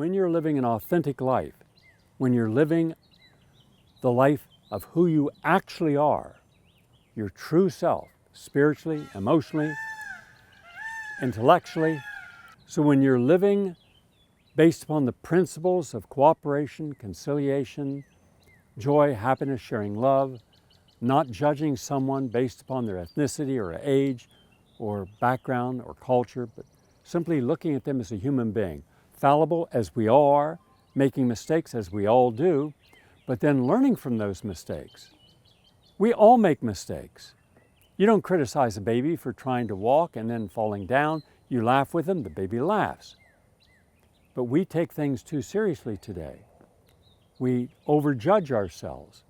when you're living an authentic life, when you're living the life of who you actually are, your true self, spiritually, emotionally, intellectually. So when you're living based upon the principles of cooperation, conciliation, joy, happiness, sharing love, not judging someone based upon their ethnicity or age or background or culture, but simply looking at them as a human being, fallible as we all are, making mistakes as we all do, but then learning from those mistakes. We all make mistakes. You don't criticize a baby for trying to walk and then falling down. You laugh with them, the baby laughs. But we take things too seriously today. We overjudge ourselves.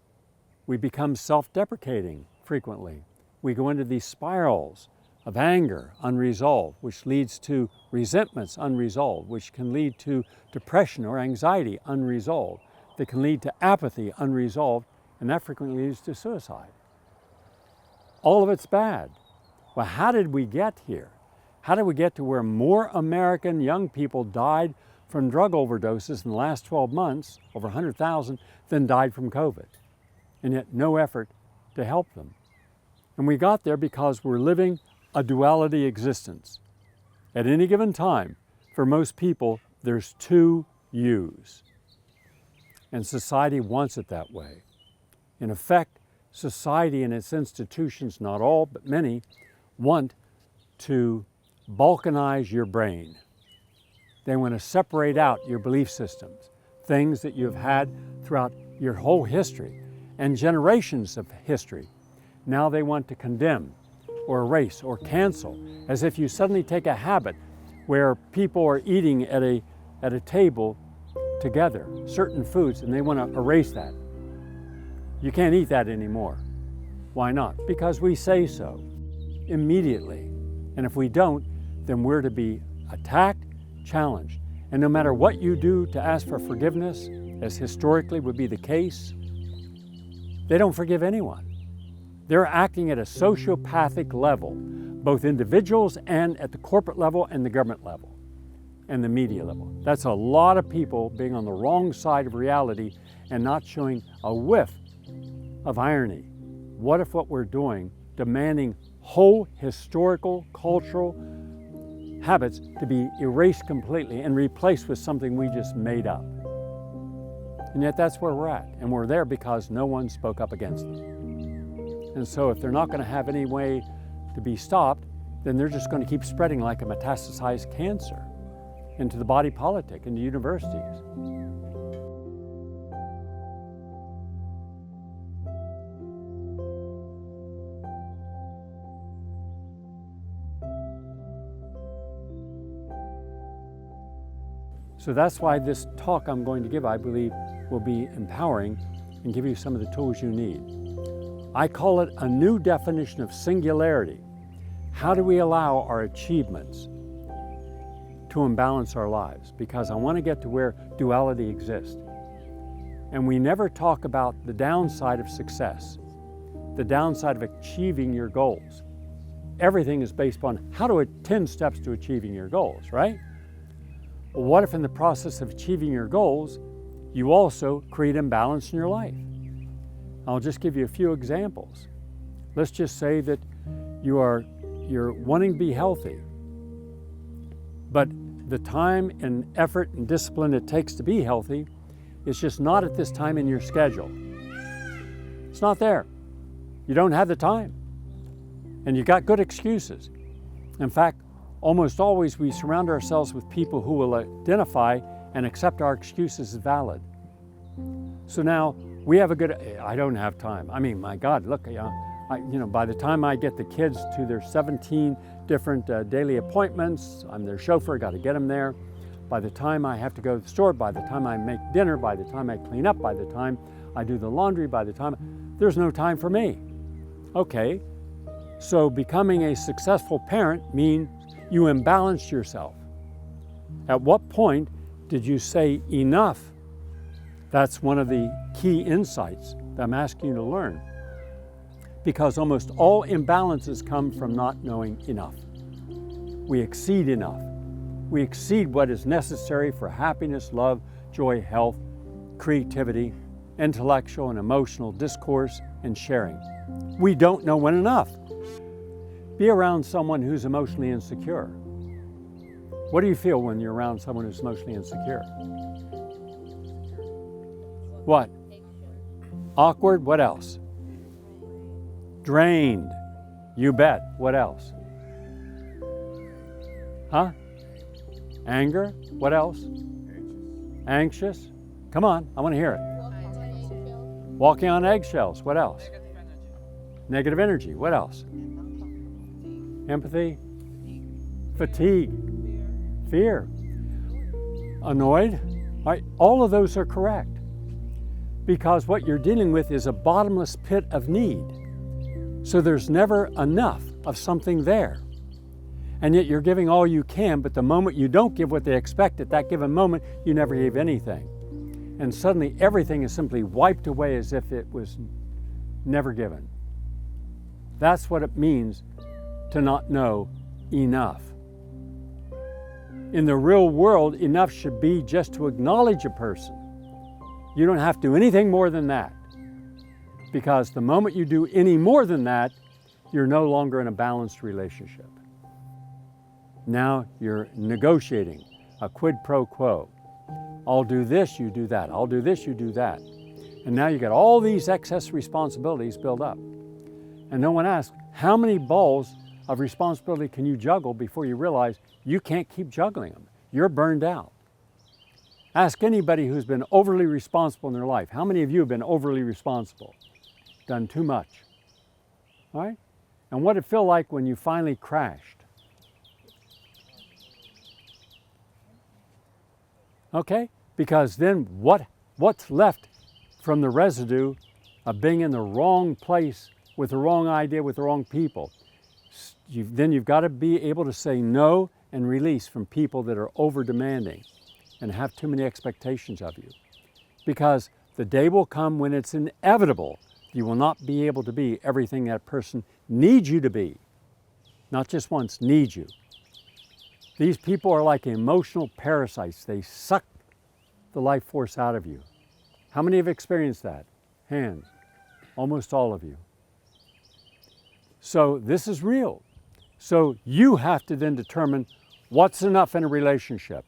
We become self-deprecating frequently. We go into these spirals of anger unresolved, which leads to resentments unresolved, which can lead to depression or anxiety unresolved, that can lead to apathy unresolved, and that frequently leads to suicide. All of it's bad. Well, how did we get here? How did we get to where more American young people died from drug overdoses in the last 12 months, over 100,000, than died from COVID? And yet no effort to help them. And we got there because we're living a duality existence. At any given time, for most people, there's two yous. And society wants it that way. In effect, society and its institutions, not all, but many, want to balkanize your brain. They want to separate out your belief systems, things that you've had throughout your whole history and generations of history. Now they want to condemn or erase or cancel, as if you suddenly take a habit where people are eating at a table together, certain foods, and they want to erase that. You can't eat that anymore. Why not? Because we say so immediately. And if we don't, then we're to be attacked, challenged. And no matter what you do to ask for forgiveness, as historically would be the case, they don't forgive anyone. They're acting at a sociopathic level, both individuals and at the corporate level and the government level and the media level. That's a lot of people being on the wrong side of reality and not showing a whiff of irony. What if what we're doing, demanding whole historical, cultural habits to be erased completely and replaced with something we just made up? And yet that's where we're at. And we're there because no one spoke up against them. And so if they're not going to have any way to be stopped, then they're just going to keep spreading like a metastasized cancer into the body politic, into universities. So that's why this talk I'm going to give, I believe, will be empowering and give you some of the tools you need. I call it a new definition of singularity. How do we allow our achievements to imbalance our lives? Because I want to get to where duality exists. And we never talk about the downside of success, the downside of achieving your goals. Everything is based upon how to 10 steps to achieving your goals, right? Well, what if in the process of achieving your goals, you also create imbalance in your life? I'll just give you a few examples. Let's just say that you're wanting to be healthy, but the time and effort and discipline it takes to be healthy is just not at this time in your schedule. It's not there. You don't have the time. And you got good excuses. In fact, almost always we surround ourselves with people who will identify and accept our excuses as valid. So now we have I don't have time. I mean, my God, look, by the time I get the kids to their 17 different daily appointments, I'm their chauffeur, got to get them there. By the time I have to go to the store, by the time I make dinner, by the time I clean up, by the time I do the laundry, by the time, there's no time for me. Okay, so becoming a successful parent means you imbalanced yourself. At what point did you say enough? That's one of the key insights that I'm asking you to learn. Because almost all imbalances come from not knowing enough. We exceed enough. We exceed what is necessary for happiness, love, joy, health, creativity, intellectual and emotional discourse, and sharing. We don't know when enough. Be around someone who's emotionally insecure. What do you feel when you're around someone who's emotionally insecure? What? Awkward. What else? Drained. You bet. What else? Huh? Anger. What else? Anxious. Come on, I want to hear it. Walking on eggshells. What else? Negative energy. What else? Empathy. Fatigue. Fear. Annoyed. All of those are correct. Because what you're dealing with is a bottomless pit of need. So there's never enough of something there. And yet you're giving all you can, but the moment you don't give what they expect at that given moment, you never gave anything. And suddenly everything is simply wiped away as if it was never given. That's what it means to not know enough. In the real world, enough should be just to acknowledge a person. You don't have to do anything more than that. Because the moment you do any more than that, you're no longer in a balanced relationship. Now you're negotiating a quid pro quo. I'll do this, you do that. I'll do this, you do that. And now you got all these excess responsibilities built up. And no one asks, how many balls of responsibility can you juggle before you realize you can't keep juggling them? You're burned out. Ask anybody who's been overly responsible in their life. How many of you have been overly responsible? Done too much. All right? And what did it feel like when you finally crashed? Okay? Because then what's left from the residue of being in the wrong place with the wrong idea, with the wrong people? Then you've got to be able to say no and release from people that are over demanding and have too many expectations of you. Because the day will come when it's inevitable you will not be able to be everything that person needs you to be. Not just once, needs you. These people are like emotional parasites. They suck the life force out of you. How many have experienced that? Hands. Almost all of you. So this is real. So you have to then determine what's enough in a relationship.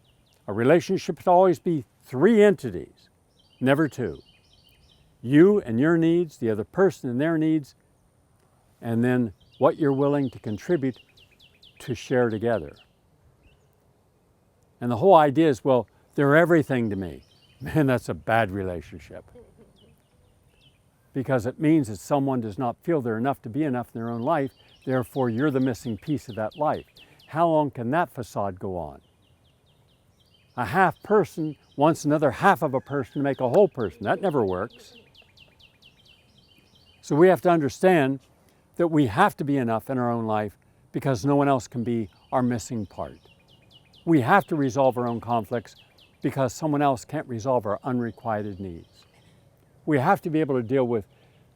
A relationship should always be 3 entities, never 2. You and your needs, the other person and their needs, and then what you're willing to contribute to share together. And the whole idea is, well, they're everything to me. Man, that's a bad relationship. Because it means that someone does not feel they're enough to be enough in their own life, therefore you're the missing piece of that life. How long can that facade go on? A half person wants another half of a person to make a whole person. That never works. So we have to understand that we have to be enough in our own life because no one else can be our missing part. We have to resolve our own conflicts because someone else can't resolve our unrequited needs. We have to be able to deal with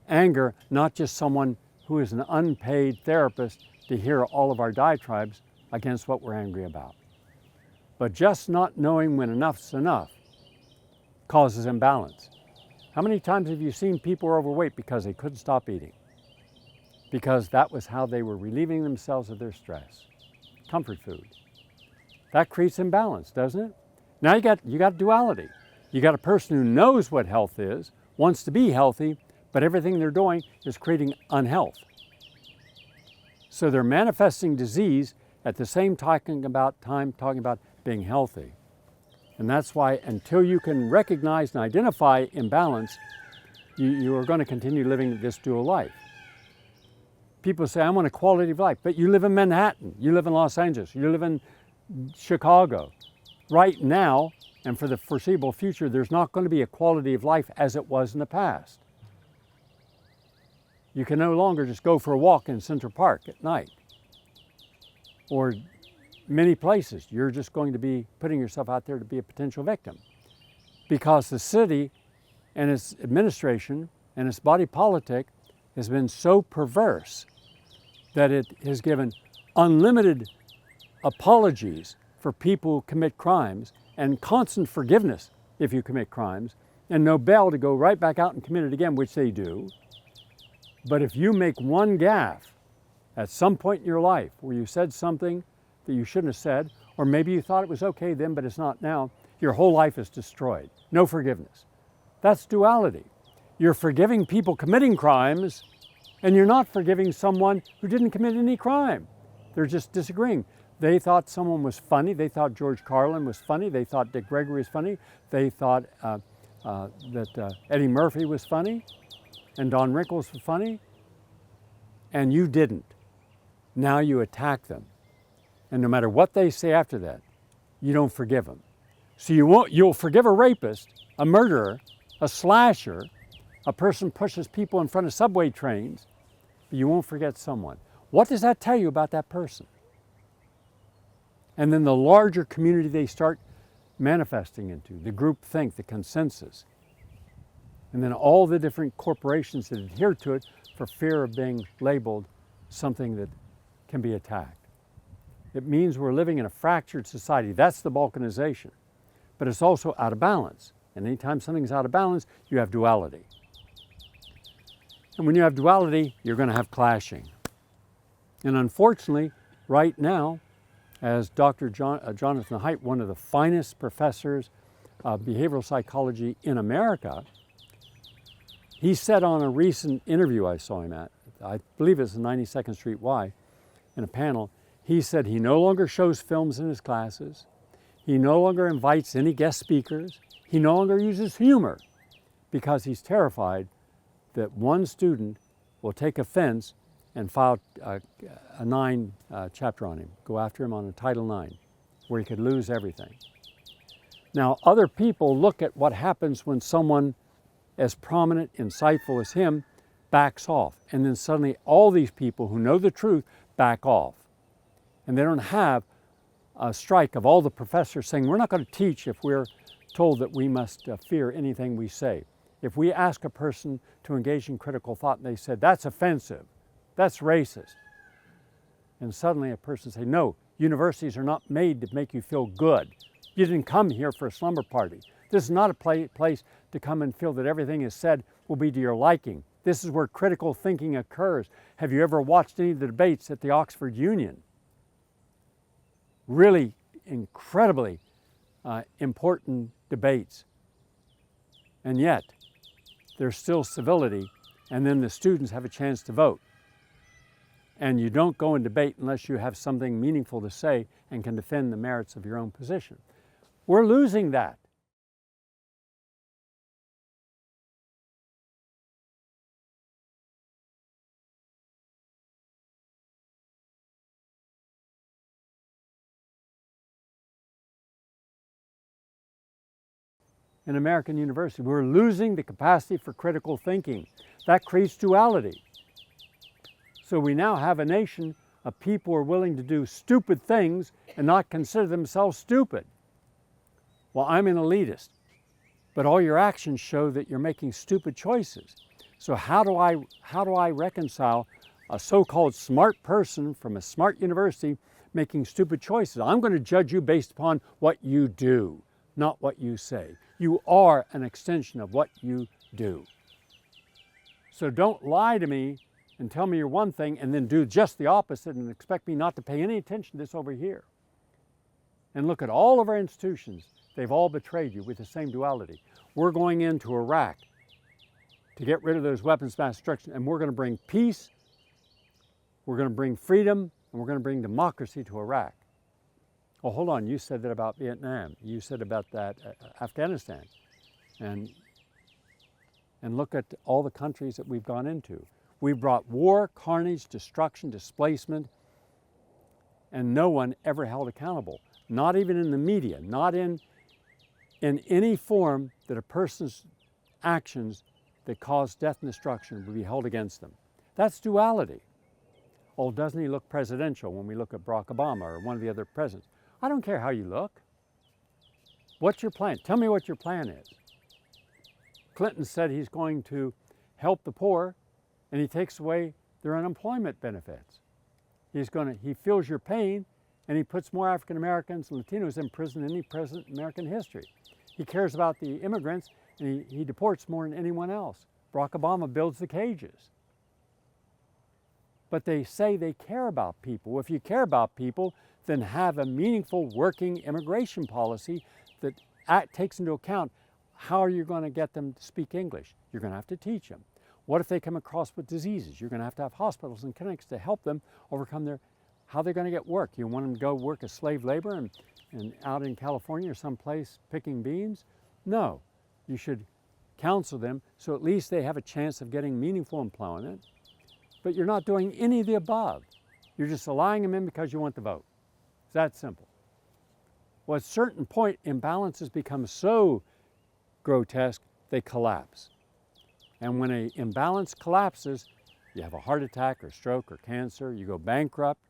anger, not just someone who is an unpaid therapist to hear all of our diatribes against what we're angry about. But just not knowing when enough's enough causes imbalance. How many times have you seen people who are overweight because they couldn't stop eating? Because that was how they were relieving themselves of their stress. Comfort food. That creates imbalance, doesn't it? Now you got duality. You got a person who knows what health is, wants to be healthy, but everything they're doing is creating unhealth. So they're manifesting disease at the same time talking about being healthy. And that's why until you can recognize and identify imbalance, you are going to continue living this dual life. People say, I want a quality of life, but you live in Manhattan, you live in Los Angeles, you live in Chicago. Right now, and for the foreseeable future, there's not going to be a quality of life as it was in the past. You can no longer just go for a walk in Central Park at night. Or many places, you're just going to be putting yourself out there to be a potential victim. Because the city and its administration and its body politic has been so perverse that it has given unlimited apologies for people who commit crimes, and constant forgiveness if you commit crimes, and no bail to go right back out and commit it again, which they do. But if you make one gaffe at some point in your life where you said something that you shouldn't have said, or maybe you thought it was okay then, but it's not now, your whole life is destroyed. No forgiveness. That's duality. You're forgiving people committing crimes, and you're not forgiving someone who didn't commit any crime. They're just disagreeing. They thought someone was funny. They thought George Carlin was funny. They thought Dick Gregory was funny. They thought that Eddie Murphy was funny and Don Rickles was funny, and you didn't. Now you attack them. And no matter what they say after that, you don't forgive them. So you'll forgive a rapist, a murderer, a slasher, a person pushes people in front of subway trains, but you won't forget someone. What does that tell you about that person? And then the larger community they start manifesting into, the group think, the consensus. And then all the different corporations that adhere to it for fear of being labeled something that can be attacked. It means we're living in a fractured society. That's the balkanization. But it's also out of balance. And anytime something's out of balance, you have duality. And when you have duality, you're going to have clashing. And unfortunately, right now, as Dr. Jonathan Haidt, one of the finest professors of behavioral psychology in America, he said on a recent interview I saw him at, I believe it's the 92nd Street Y, in a panel, he said he no longer shows films in his classes, he no longer invites any guest speakers, he no longer uses humor because he's terrified that one student will take offense and file a 9 chapter on him, go after him on a Title IX, where he could lose everything. Now, other people look at what happens when someone as prominent, insightful as him backs off. And then suddenly all these people who know the truth back off. And they don't have a strike of all the professors saying, we're not going to teach if we're told that we must fear anything we say. If we ask a person to engage in critical thought and they said, that's offensive, that's racist. And suddenly a person say, no, universities are not made to make you feel good. You didn't come here for a slumber party. This is not a place to come and feel that everything is said will be to your liking. This is where critical thinking occurs. Have you ever watched any of the debates at the Oxford Union? Really incredibly important debates. And yet, there's still civility, and then the students have a chance to vote. And you don't go and debate unless you have something meaningful to say and can defend the merits of your own position. We're losing that. In American university, we're losing the capacity for critical thinking. That creates duality. So we now have a nation of people who are willing to do stupid things and not consider themselves stupid. Well, I'm an elitist, but all your actions show that you're making stupid choices. So how do I reconcile a so-called smart person from a smart university making stupid choices? I'm going to judge you based upon what you do, not what you say. You are an extension of what you do. So don't lie to me and tell me you're one thing and then do just the opposite and expect me not to pay any attention to this over here. And look at all of our institutions. They've all betrayed you with the same duality. We're going into Iraq to get rid of those weapons of mass destruction, and we're going to bring peace, we're going to bring freedom, and we're going to bring democracy to Iraq. Oh, hold on, you said that about Vietnam. You said about that Afghanistan. And look at all the countries that we've gone into. We've brought war, carnage, destruction, displacement, and no one ever held accountable. Not even in the media, not in any form that a person's actions that cause death and destruction would be held against them. That's duality. Oh, doesn't he look presidential when we look at Barack Obama or one of the other presidents? I don't care how you look. What's your plan? Tell me what your plan is. Clinton said he's going to help the poor, and he takes away their unemployment benefits. He feels your pain, And he puts more African Americans and Latinos in prison than any president in American history. He cares about the immigrants, and he deports more than anyone else. Barack Obama builds the cages. But they say they care about people. Well, if you care about people, then have a meaningful working immigration policy that takes into account how are you going to get them to speak English. You're going to have to teach them. What if they come across with diseases? You're going to have hospitals and clinics to help them overcome how they're going to get work. You want them to go work as slave labor and out in California or someplace picking beans? No, you should counsel them so at least they have a chance of getting meaningful employment. But you're not doing any of the above. You're just allowing them in because you want the vote. It's that simple. Well, at a certain point, imbalances become so grotesque, they collapse. And when an imbalance collapses, you have a heart attack or stroke or cancer, you go bankrupt,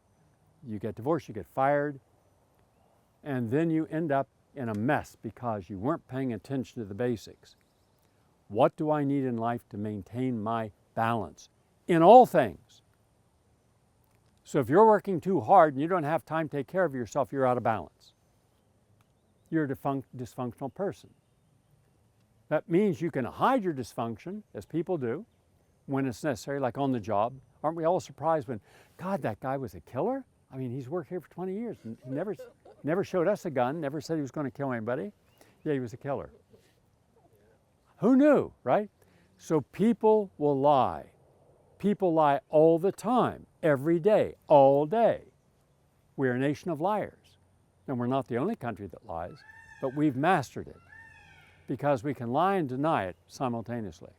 you get divorced, you get fired, and then you end up in a mess because you weren't paying attention to the basics. What do I need in life to maintain my balance? In all things. So if you're working too hard and you don't have time to take care of yourself, you're out of balance. You're a dysfunctional person. That means you can hide your dysfunction, as people do, when it's necessary, like on the job. Aren't we all surprised when, God, that guy was a killer? I mean, he's worked here for 20 years and he never showed us a gun, never said he was going to kill anybody. Yeah, he was a killer. Who knew, right? So people will lie. People lie all the time, every day, all day. We're a nation of liars. And we're not the only country that lies, but we've mastered it because we can lie and deny it simultaneously.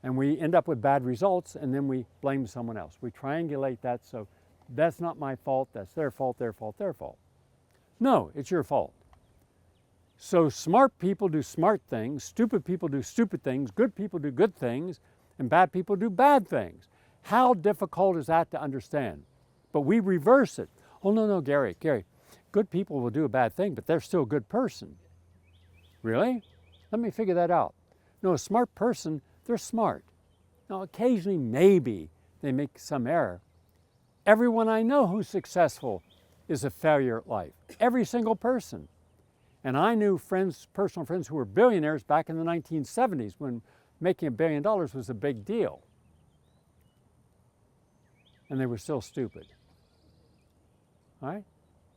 And we end up with bad results and then we blame someone else. We triangulate that, so that's not my fault, that's their fault, their fault, their fault. No, it's your fault. So smart people do smart things, stupid people do stupid things, good people do good things, and bad people do bad things. How difficult is that to understand? But we reverse it. Oh, no, Gary, good people will do a bad thing, but they're still a good person. Really? Let me figure that out. No, a smart person, they're smart. Now, occasionally, maybe they make some error. Everyone I know who's successful is a failure at life. Every single person. And I knew personal friends who were billionaires back in the 1970s when making $1 billion was a big deal. And they were still stupid. Right?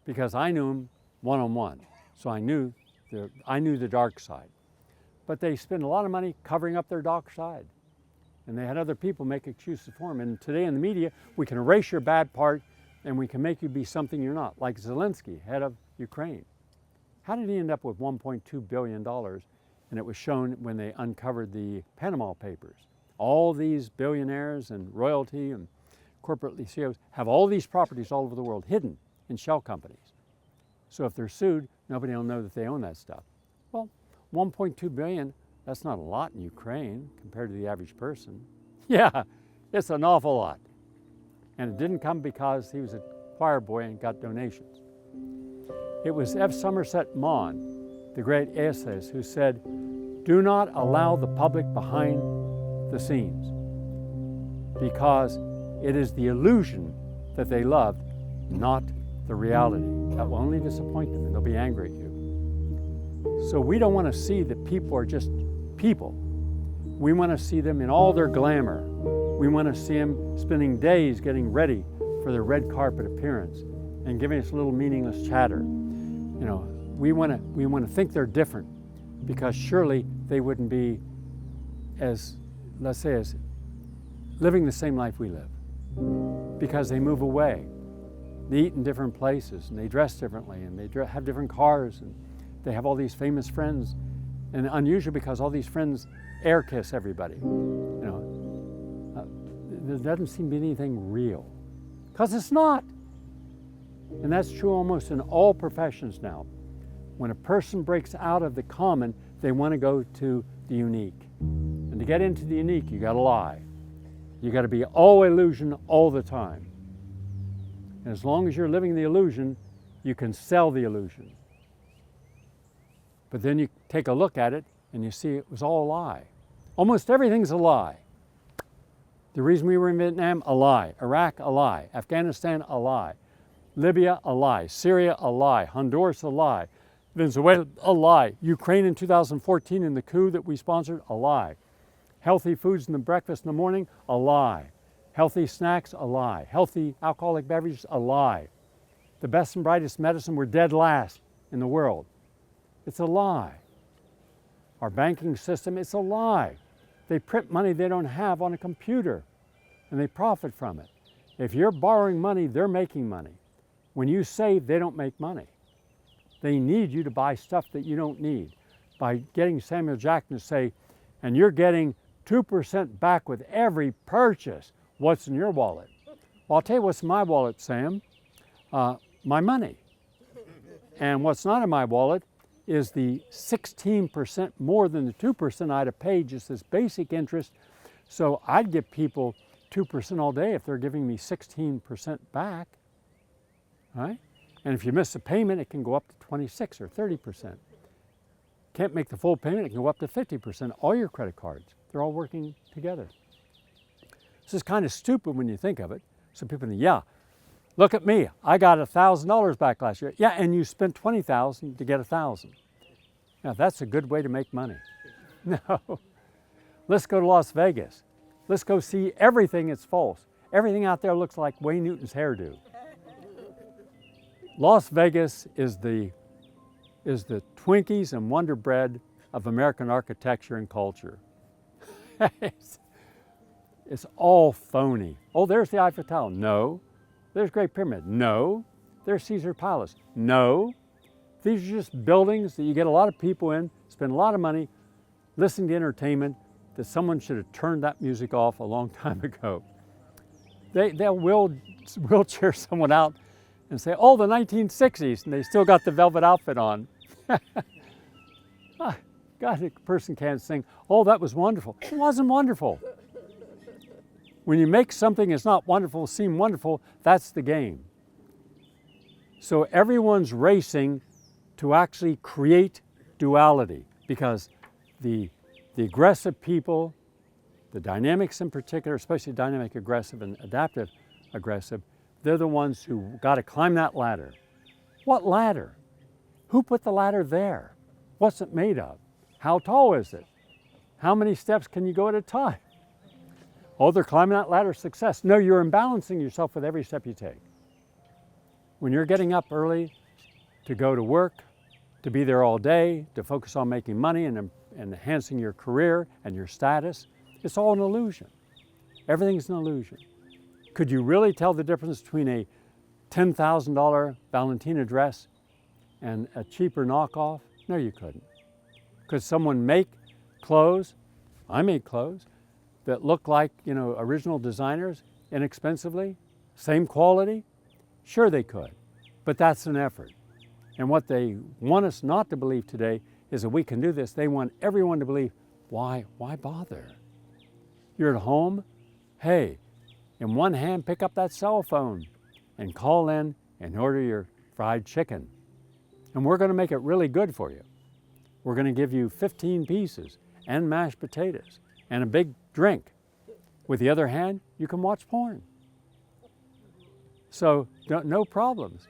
Because I knew them one-on-one. So I knew the dark side. But they spend a lot of money covering up their dark side. And they had other people make excuses for them. And today in the media, we can erase your bad part and we can make you be something you're not, like Zelensky, head of Ukraine. How did he end up with $1.2 billion? And it was shown when they uncovered the Panama Papers. All these billionaires and royalty and corporate CEOs have all these properties all over the world hidden in shell companies. So if they're sued, nobody will know that they own that stuff. Well, 1.2 billion, that's not a lot in Ukraine compared to the average person. Yeah, it's an awful lot. And it didn't come because he was a choir boy and got donations. It was F. Somerset Maugham, the great essayist, who said, "Do not allow the public behind the scenes, because it is the illusion that they love, not the reality. That will only disappoint them and they'll be angry at you." So we don't want to see that people are just people. We want to see them in all their glamour. We want to see them spending days getting ready for their red carpet appearance and giving us a little meaningless chatter. You know, we want to think they're different because surely they wouldn't be as, let's say, as living the same life we live, because they move away. They eat in different places and they dress differently and they have different cars and they have all these famous friends, and unusual because all these friends air kiss everybody. You know, there doesn't seem to be anything real, because it's not. And that's true almost in all professions now. When a person breaks out of the common, they want to go to the unique. And to get into the unique, you got to lie. You got to be all illusion all the time. And as long as you're living the illusion, you can sell the illusion. But then you take a look at it and you see it was all a lie. Almost everything's a lie. The reason we were in Vietnam, a lie. Iraq, a lie. Afghanistan, a lie. Libya, a lie. Syria, a lie. Honduras, a lie. Venezuela, a lie. Ukraine in 2014 in the coup that we sponsored, a lie. Healthy foods in the breakfast in the morning, a lie. Healthy snacks, a lie. Healthy alcoholic beverages, a lie. The best and brightest medicine, we're dead last in the world. It's a lie. Our banking system, it's a lie. They print money they don't have on a computer and they profit from it. If you're borrowing money, they're making money. When you save, they don't make money. They need you to buy stuff that you don't need. By getting Samuel Jackson to say, and you're getting 2% back with every purchase. What's in your wallet? Well, I'll tell you what's in my wallet, Sam. My money. And what's not in my wallet is the 16% more than the 2% I'd have paid just this basic interest. So I'd give people 2% all day if they're giving me 16% back, right? And if you miss a payment, it can go up to 26 or 30%. Can't make the full payment, it can go up to 50%. All your credit cards, they're all working together. This is kind of stupid when you think of it. So people think, yeah, look at me, I got $1,000 back last year. Yeah, and you spent $20,000 to get $1,000. Now that's a good way to make money. No, let's go to Las Vegas. Let's go see everything that's false. Everything out there looks like Wayne Newton's hairdo. Las Vegas is the Twinkies and Wonder Bread of American architecture and culture. It's all phony. Oh, there's the Eiffel Tower. No. There's Great Pyramid. No. There's Caesar Palace. No. These are just buildings that you get a lot of people in, spend a lot of money, listening to entertainment, that someone should have turned that music off a long time ago. They'll wheelchair someone out and say, oh, the 1960s, and they still got the velvet outfit on. God, a person can't sing, oh, that was wonderful. It wasn't wonderful. When you make something that's not wonderful seem wonderful, that's the game. So everyone's racing to actually create duality, because the aggressive people, the dynamics in particular, especially dynamic aggressive and adaptive aggressive, they're the ones who got to climb that ladder. What ladder? Who put the ladder there? What's it made of? How tall is it? How many steps can you go at a time? Oh, they're climbing that ladder of success. No, you're imbalancing yourself with every step you take. When you're getting up early to go to work, to be there all day, to focus on making money and enhancing your career and your status, it's all an illusion. Everything's an illusion. Could you really tell the difference between a $10,000 Valentina dress and a cheaper knockoff? No, you couldn't. Could someone make clothes? I made clothes that look like, original designers inexpensively, same quality? Sure they could, but that's an effort. And what they want us not to believe today is that we can do this. They want everyone to believe, why bother? You're at home, hey, in one hand, pick up that cell phone and call in and order your fried chicken. And we're going to make it really good for you. We're going to give you 15 pieces and mashed potatoes and a big drink. With the other hand, you can watch porn. So no problems.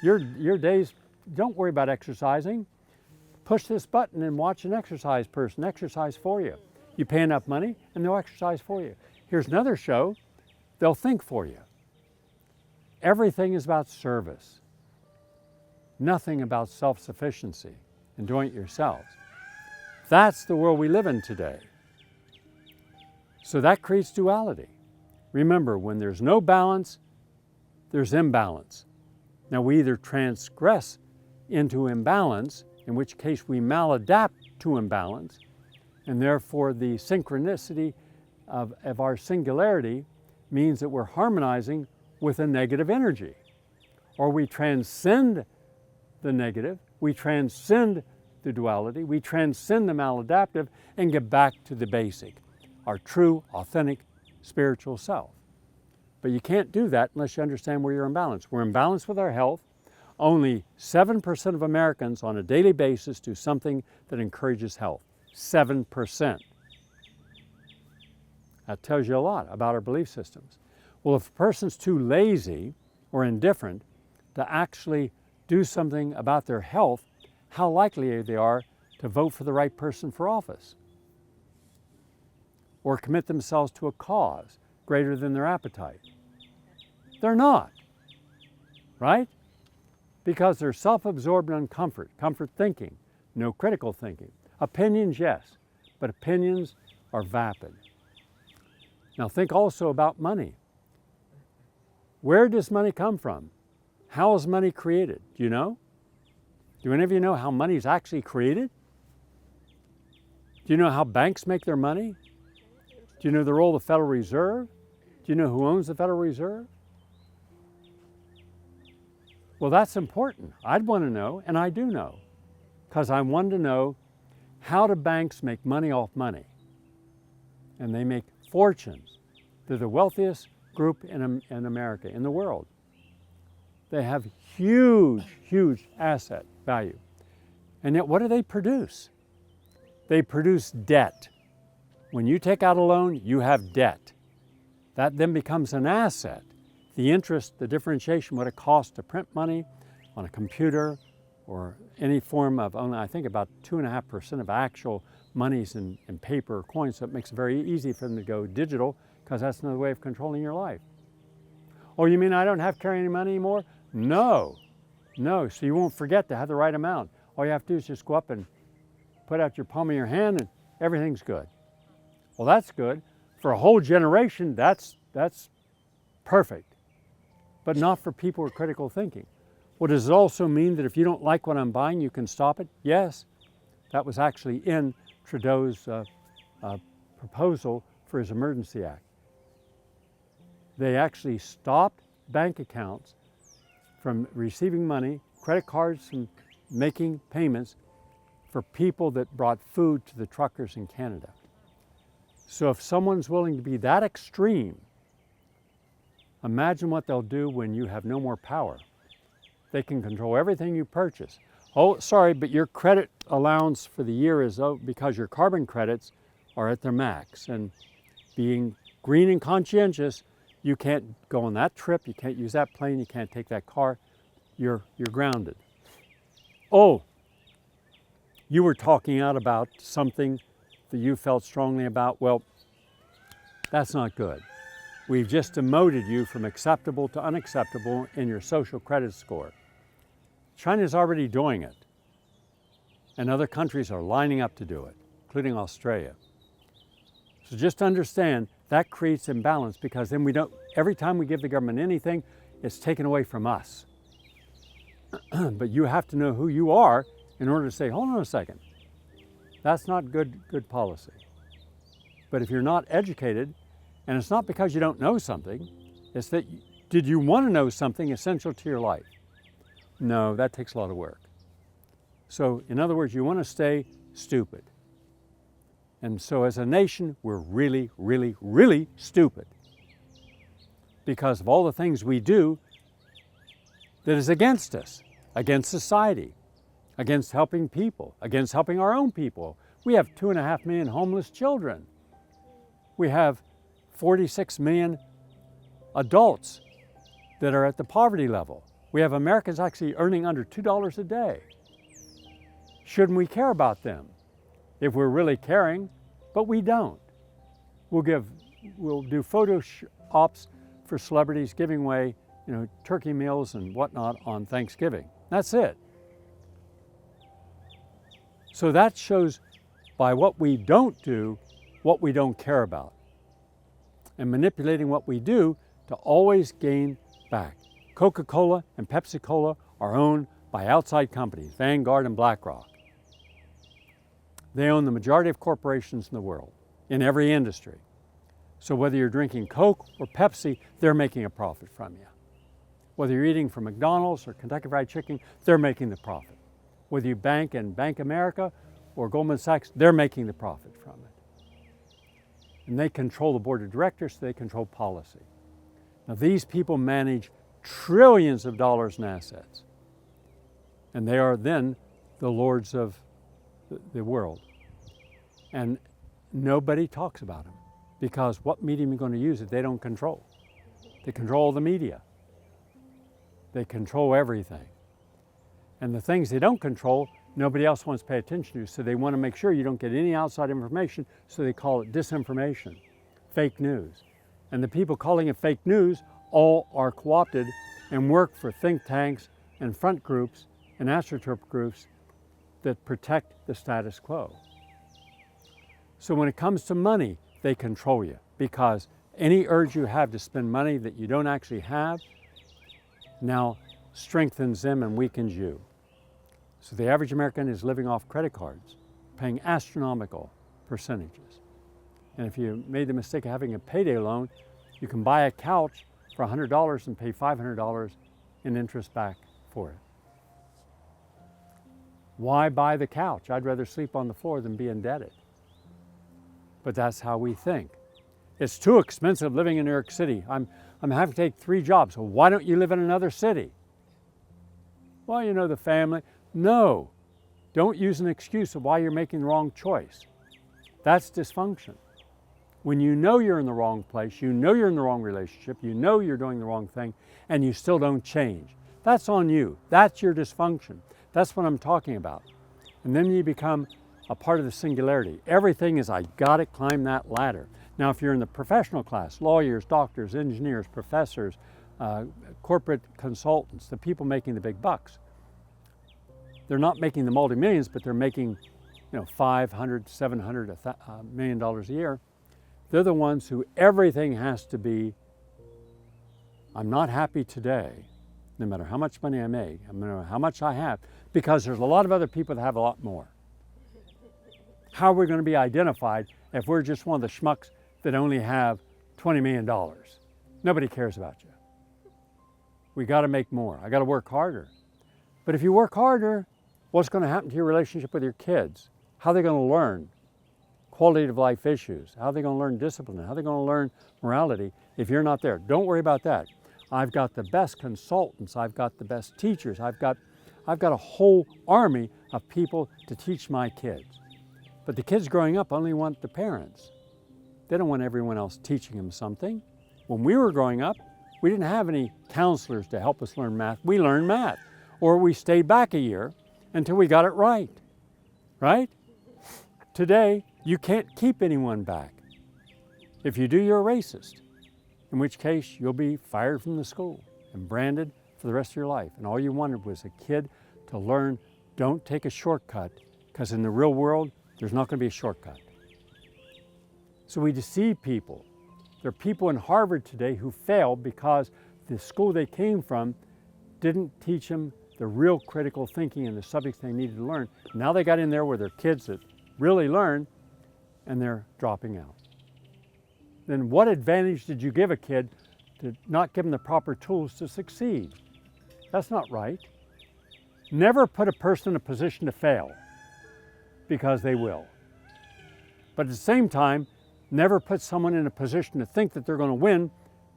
Your days, don't worry about exercising. Push this button and watch an exercise person exercise for you. You pay enough money and they'll exercise for you. Here's another show, they'll think for you. Everything is about service. Nothing about self-sufficiency and doing it yourselves. That's the world we live in today. So that creates duality. Remember, when there's no balance, there's imbalance. Now we either transgress into imbalance, in which case we maladapt to imbalance, and therefore the synchronicity of our singularity means that we're harmonizing with a negative energy. Or we transcend the negative, we transcend the duality, we transcend the maladaptive and get back to the basic, our true, authentic, spiritual self. But you can't do that unless you understand where you're in balance. We're in balance with our health. Only 7% of Americans on a daily basis do something that encourages health. 7%. That tells you a lot about our belief systems. Well, if a person's too lazy or indifferent, to actually do something about their health, how likely they are to vote for the right person for office or commit themselves to a cause greater than their appetite. They're not, right? Because they're self-absorbed on comfort thinking, no critical thinking. Opinions, yes, but opinions are vapid. Now think also about money. Where does money come from? How is money created? Do you know? Do any of you know how money is actually created? Do you know how banks make their money? Do you know the role of the Federal Reserve? Do you know who owns the Federal Reserve? Well, that's important. I'd want to know, and I do know, because I want to know, how do banks make money off money? And they make fortunes. They're the wealthiest group in America, in the world. They have huge, huge asset value. And yet what do they produce? They produce debt. When you take out a loan, you have debt. That then becomes an asset. The interest, the differentiation, what it costs to print money on a computer or any form of, only I think about 2.5% of actual monies in paper or coins, so it makes it very easy for them to go digital, because that's another way of controlling your life. Oh, you mean I don't have to carry any money anymore? No, so you won't forget to have the right amount. All you have to do is just go up and put out your palm of your hand and everything's good. Well, that's good. For a whole generation, that's perfect, but not for people with critical thinking. Well, does it also mean that if you don't like what I'm buying, you can stop it? Yes, that was actually in Trudeau's proposal for his Emergency Act. They actually stopped bank accounts from receiving money, credit cards from making payments for people that brought food to the truckers in Canada. So if someone's willing to be that extreme, imagine what they'll do when you have no more power. They can control everything you purchase. Oh, sorry, but your credit allowance for the year is because your carbon credits are at their max. And being green and conscientious, you can't go on that trip, you can't use that plane, you can't take that car, you're grounded. Oh, you were talking out about something that you felt strongly about. Well, that's not good. We've just demoted you from acceptable to unacceptable in your social credit score. China's already doing it, and other countries are lining up to do it, including Australia. So just understand that creates imbalance, because then every time we give the government anything, it's taken away from us. But you have to know who you are in order to say, hold on a second, that's not good policy. But if you're not educated, and it's not because you don't know something, it's that, did you want to know something essential to your life? No, that takes a lot of work. So in other words, you want to stay stupid. And so as a nation, we're really, really, really stupid because of all the things we do that is against us, against society, against helping people, against helping our own people. We have 2.5 million homeless children. We have 46 million adults that are at the poverty level. We have Americans actually earning under $2 a day. Shouldn't we care about them? If we're really caring, but we don't. We'll do photo ops for celebrities giving away, turkey meals and whatnot on Thanksgiving. That's it. So that shows by what we don't do, what we don't care about, and manipulating what we do to always gain back. Coca-Cola and Pepsi-Cola are owned by outside companies, Vanguard and BlackRock. They own the majority of corporations in the world, in every industry. So whether you're drinking Coke or Pepsi, they're making a profit from you. Whether you're eating from McDonald's or Kentucky Fried Chicken, they're making the profit. Whether you bank in Bank America or Goldman Sachs, they're making the profit from it. And they control the board of directors, so they control policy. Now these people manage trillions of dollars in assets. And they are then the lords of the world. And nobody talks about them, because what medium are you going to use if they don't control? They control the media. They control everything. And the things they don't control, nobody else wants to pay attention to, so they want to make sure you don't get any outside information, so they call it disinformation, fake news. And the people calling it fake news all are co-opted and work for think tanks and front groups and astroturf groups that protect the status quo. So when it comes to money, they control you, because any urge you have to spend money that you don't actually have now strengthens them and weakens you. So the average American is living off credit cards, paying astronomical percentages. And if you made the mistake of having a payday loan, you can buy a couch for $100 and pay $500 in interest back for it. Why buy the couch? I'd rather sleep on the floor than be indebted. But that's how we think. It's too expensive living in New York City. I'm having to take 3 jobs. So why don't you live in another city? Well, you know, the family. No, don't use an excuse of why you're making the wrong choice. That's dysfunction. When you know you're in the wrong place, you know you're in the wrong relationship, you know you're doing the wrong thing, and you still don't change. That's on you. That's your dysfunction. That's what I'm talking about. And then you become a part of the singularity. Everything is, I gotta climb that ladder. Now, if you're in the professional class, lawyers, doctors, engineers, professors, corporate consultants, the people making the big bucks, they're not making the multi-millions, but they're making, you know, $500, $700, $1 million a year. They're the ones who everything has to be, I'm not happy today, no matter how much money I make, no matter how much I have, because there's a lot of other people that have a lot more. How are we going to be identified if we're just one of the schmucks that only have $20 million? Nobody cares about you. We got to make more. I got to work harder. But if you work harder, what's going to happen to your relationship with your kids? How are they going to learn quality of life issues? How are they going to learn discipline? How are they going to learn morality if you're not there? Don't worry about that. I've got the best consultants. I've got the best teachers. I've got a whole army of people to teach my kids. But the kids growing up only want the parents. They don't want everyone else teaching them something. When we were growing up, we didn't have any counselors to help us learn math. We learned math. Or we stayed back a year until we got it right. Right? Today, you can't keep anyone back. If you do, you're a racist, in which case you'll be fired from the school and branded for the rest of your life. And all you wanted was a kid to learn, don't take a shortcut, because in the real world, there's not going to be a shortcut. So we deceive people. There are people in Harvard today who failed because the school they came from didn't teach them the real critical thinking and the subjects they needed to learn. Now they got in there with their kids that really learn, and they're dropping out. Then what advantage did you give a kid to not give them the proper tools to succeed? That's not right. Never put a person in a position to fail, because they will. But at the same time, never put someone in a position to think that they're going to win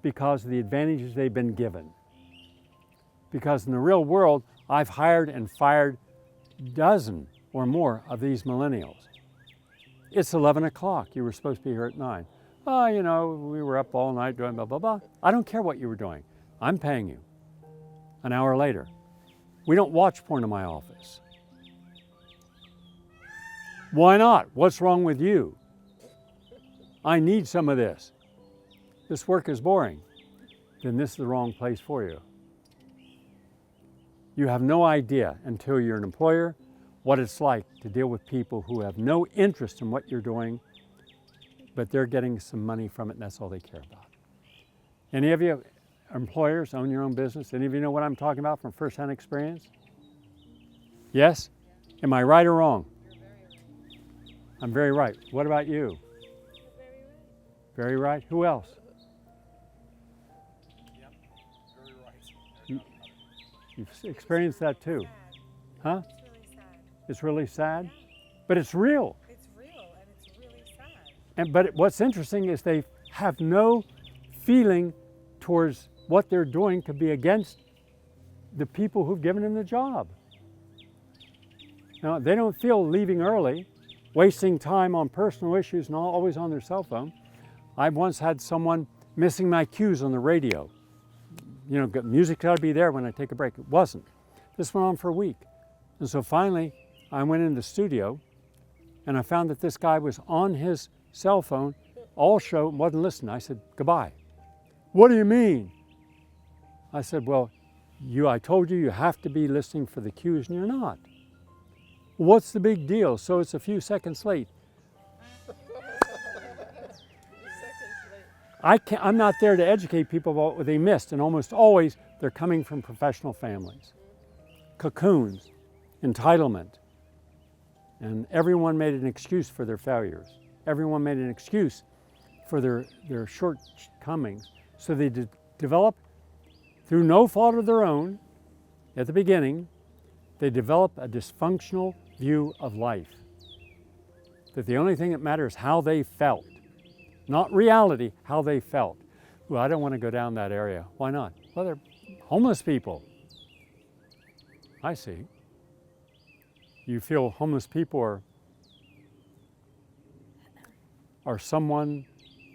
because of the advantages they've been given. Because in the real world, I've hired and fired a dozen or more of these millennials. It's 11 o'clock, you were supposed to be here at 9. Oh, you know, we were up all night doing blah, blah, blah. I don't care what you were doing. I'm paying you. An hour later. We don't watch porn in my office. Why not? What's wrong with you? I need some of this. This work is boring. Then this is the wrong place for you. You have no idea until you're an employer what it's like to deal with people who have no interest in what you're doing, but they're getting some money from it and that's all they care about. Any of you employers own your own business? Any of you know what I'm talking about from firsthand experience? Yes? Am I right or wrong? I'm very right. What about you? Very right. Who else? Yep, very right. You've experienced that too. Huh? It's really sad. It's really sad, but it's real. It's real and it's really sad. But what's interesting is they have no feeling towards what they're doing to be against the people who've given them the job. Now, they don't feel leaving early, wasting time on personal issues and always on their cell phone. I once had someone missing my cues on the radio. music ought to be there when I take a break. It wasn't. This went on for a week. And so finally, I went in the studio and I found that this guy was on his cell phone all show and wasn't listening. I said, goodbye. What do you mean? I said, well, I told you have to be listening for the cues and you're not. What's the big deal? So it's a few seconds late. I'm not there to educate people about what they missed, and almost always they're coming from professional families. Cocoons, entitlement, and everyone made an excuse for their failures. Everyone made an excuse for their shortcomings. So they develop, through no fault of their own, at the beginning, they develop a dysfunctional view of life. That the only thing that matters is how they felt. Not reality, how they felt. Well, I don't want to go down that area. Why not? Well, they're homeless people. I see. You feel homeless people are someone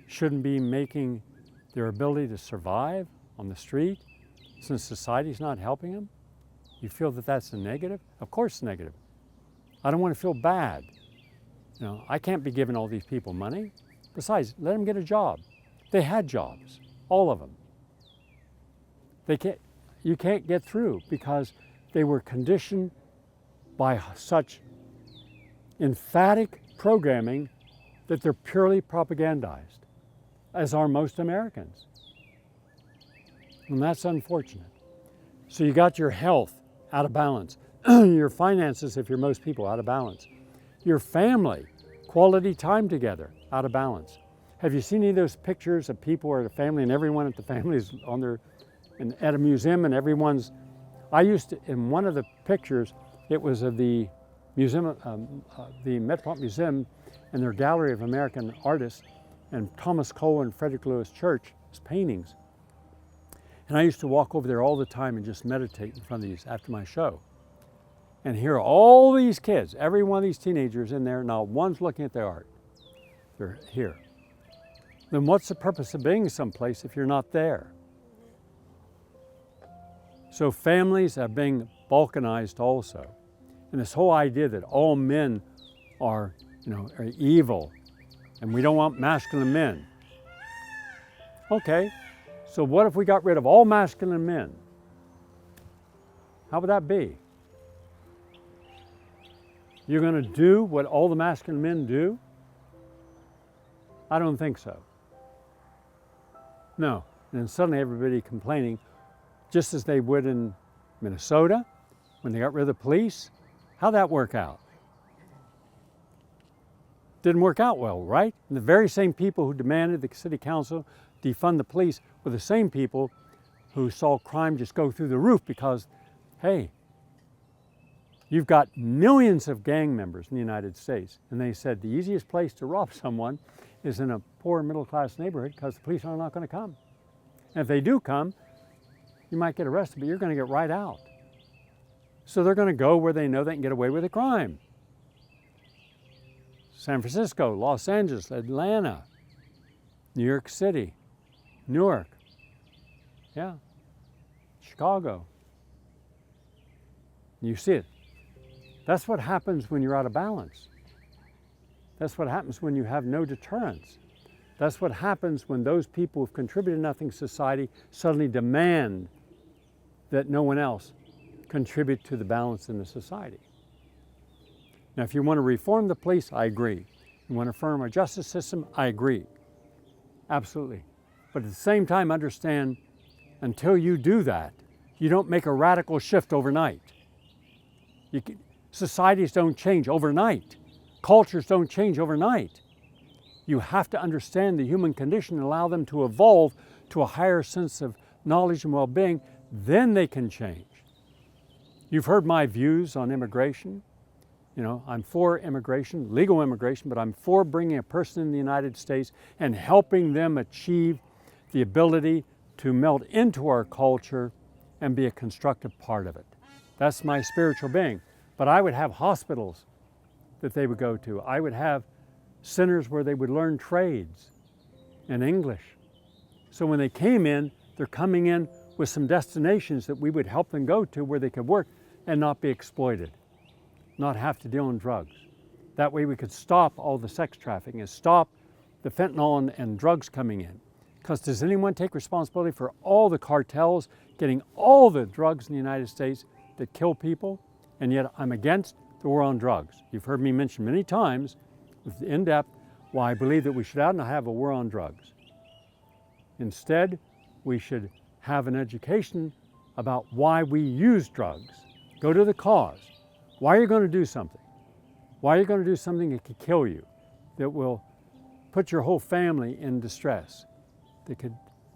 shouldn't be making their ability to survive on the street since society's not helping them? You feel that that's a negative? Of course it's negative. I don't want to feel bad. I can't be giving all these people money. Besides, let them get a job. They had jobs, all of them. You can't get through because they were conditioned by such emphatic programming that they're purely propagandized, as are most Americans. And that's unfortunate. So you got your health out of balance, your finances, if you're most people, out of balance, your family, quality time together, out of balance. Have you seen any of those pictures of people or the family and everyone at the family is at a museum and everyone's, in one of the pictures, it was of the museum, the Metropolitan Museum and their gallery of American artists, and Thomas Cole and Frederick Lewis Church's paintings. And I used to walk over there all the time and just meditate in front of these after my show. And hear all these kids, every one of these teenagers in there, not one's looking at their art. They're here. Then what's the purpose of being someplace if you're not there? So families are being balkanized also. And this whole idea that all men are evil and we don't want masculine men. Okay, so what if we got rid of all masculine men? How would that be? You're going to do what all the masculine men do? I don't think so. No. And then suddenly everybody complaining, just as they would in Minnesota when they got rid of the police. How'd that work out? Didn't work out well, right? And the very same people who demanded the city council defund the police were the same people who saw crime just go through the roof because, hey, you've got millions of gang members in the United States, and they said the easiest place to rob someone is in a poor middle-class neighborhood because the police are not going to come. And if they do come, you might get arrested, but you're going to get right out. So they're going to go where they know they can get away with the crime. San Francisco, Los Angeles, Atlanta, New York City, Newark, yeah, Chicago. You see it. That's what happens when you're out of balance. That's what happens when you have no deterrence. That's what happens when those people who've contributed nothing to society suddenly demand that no one else contribute to the balance in the society. Now, if you want to reform the police, I agree. You want to reform our justice system, I agree. Absolutely. But at the same time, understand, until you do that, you don't make a radical shift overnight. Societies don't change overnight. Cultures don't change overnight. You have to understand the human condition and allow them to evolve to a higher sense of knowledge and well-being, then they can change. You've heard my views on immigration. I'm for immigration, legal immigration, but I'm for bringing a person in the United States and helping them achieve the ability to melt into our culture and be a constructive part of it. That's my spiritual being. But I would have hospitals that they would go to. I would have centers where they would learn trades and English. So when they came in, they're coming in with some destinations that we would help them go to where they could work and not be exploited, not have to deal in drugs. That way we could stop all the sex trafficking and stop the fentanyl and drugs coming in. Because does anyone take responsibility for all the cartels getting all the drugs in the United States that kill people? And yet I'm against the war on drugs. You've heard me mention many times, in depth, why I believe that we should not have a war on drugs. Instead, we should have an education about why we use drugs. Go to the cause. Why are you going to do something? Why are you going to do something that could kill you, that will put your whole family in distress,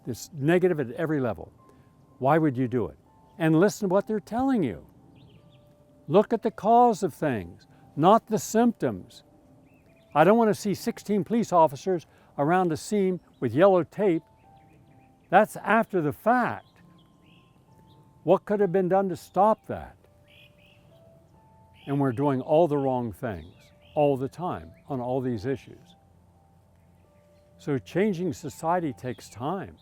that's negative at every level? Why would you do it? And listen to what they're telling you. Look at the cause of things, not the symptoms. I don't want to see 16 police officers around a scene with yellow tape. That's after the fact. What could have been done to stop that? And we're doing all the wrong things all the time on all these issues. So changing society takes time,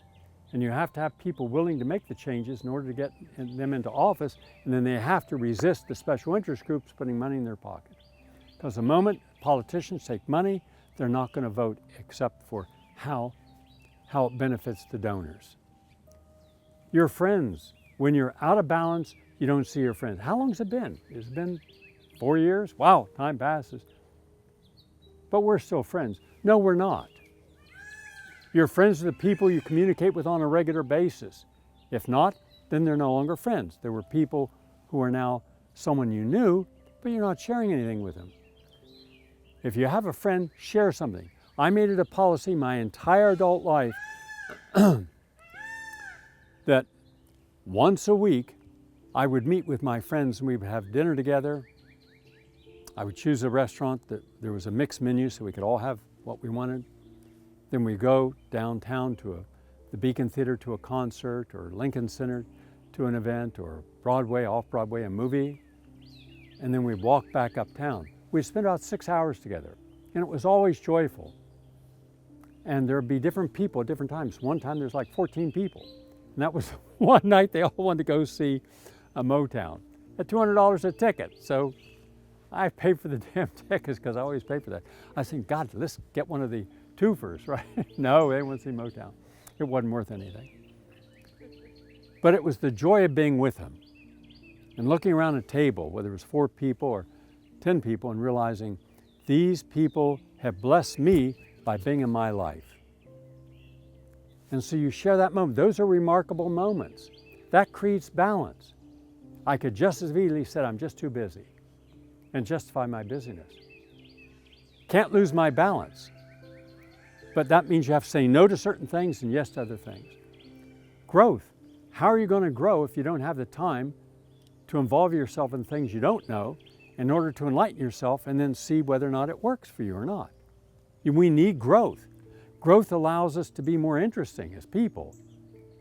and you have to have people willing to make the changes in order to get them into office, and then they have to resist the special interest groups putting money in their pocket. Because the moment politicians take money, they're not going to vote except for how it benefits the donors. Your friends, when you're out of balance, you don't see your friends. How long has it been? It's been 4 years? Wow, time passes. But we're still friends. No, we're not. Your friends are the people you communicate with on a regular basis. If not, then they're no longer friends. There were people who are now someone you knew, but you're not sharing anything with them. If you have a friend, share something. I made it a policy my entire adult life that once a week I would meet with my friends and we would have dinner together. I would choose a restaurant that there was a mixed menu so we could all have what we wanted. Then we go downtown to the Beacon Theater to a concert, or Lincoln Center to an event, or Broadway, off-Broadway, a movie. And then we'd walk back uptown. We'd spend about 6 hours together, and it was always joyful. And there'd be different people at different times. One time there's like 14 people. And that was one night they all wanted to go see a Motown at $200 a ticket. So I paid for the damn tickets because I always pay for that. I said, God, let's get one of the twofers, right? No, they didn't want to see Motown. It wasn't worth anything. But it was the joy of being with him and looking around a table, whether it was 4 people or 10 people, and realizing these people have blessed me by being in my life. And so you share that moment. Those are remarkable moments. That creates balance. I could just as easily say, I'm just too busy, and justify my busyness. Can't lose my balance. But that means you have to say no to certain things and yes to other things. Growth. How are you going to grow if you don't have the time to involve yourself in things you don't know in order to enlighten yourself and then see whether or not it works for you or not? We need growth. Growth allows us to be more interesting as people.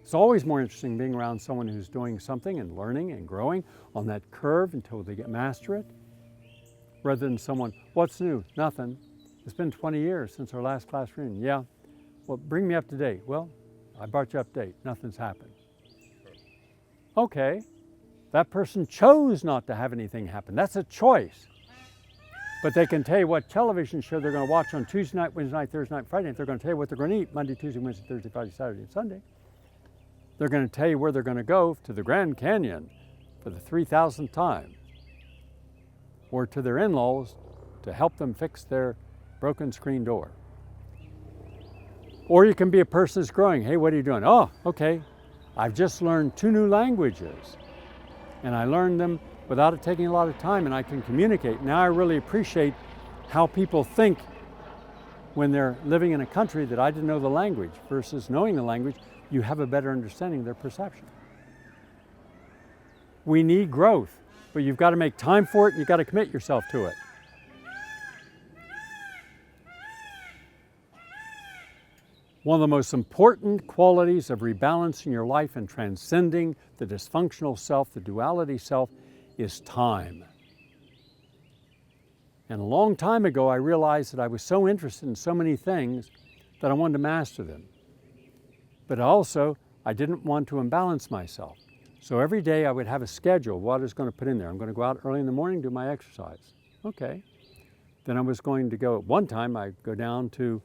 It's always more interesting being around someone who's doing something and learning and growing on that curve until they get master it, rather than someone, what's new? Nothing. It's been 20 years since our last class reunion. Yeah, well, bring me up to date. Well, I brought you up to date. Nothing's happened. Okay, that person chose not to have anything happen. That's a choice. But they can tell you what television show they're going to watch on Tuesday night, Wednesday night, Thursday night, Friday night. They're going to tell you what they're going to eat Monday, Tuesday, Wednesday, Thursday, Friday, Saturday, and Sunday. They're going to tell you where they're going to go to the Grand Canyon for the 3,000th time, or to their in-laws to help them fix their broken screen door. Or you can be a person that's growing. Hey, what are you doing? Oh, okay. I've just learned 2 new languages, and I learned them without it taking a lot of time, and I can communicate. Now I really appreciate how people think when they're living in a country that I didn't know the language, versus knowing the language, you have a better understanding of their perception. We need growth, but you've got to make time for it, and you've got to commit yourself to it. One of the most important qualities of rebalancing your life and transcending the dysfunctional self, the duality self, is time. And a long time ago, I realized that I was so interested in so many things that I wanted to master them. But also, I didn't want to imbalance myself. So every day I would have a schedule of what I was going to put in there. I'm going to go out early in the morning, do my exercise. Okay. Then I was going to go, at one time I'd go down to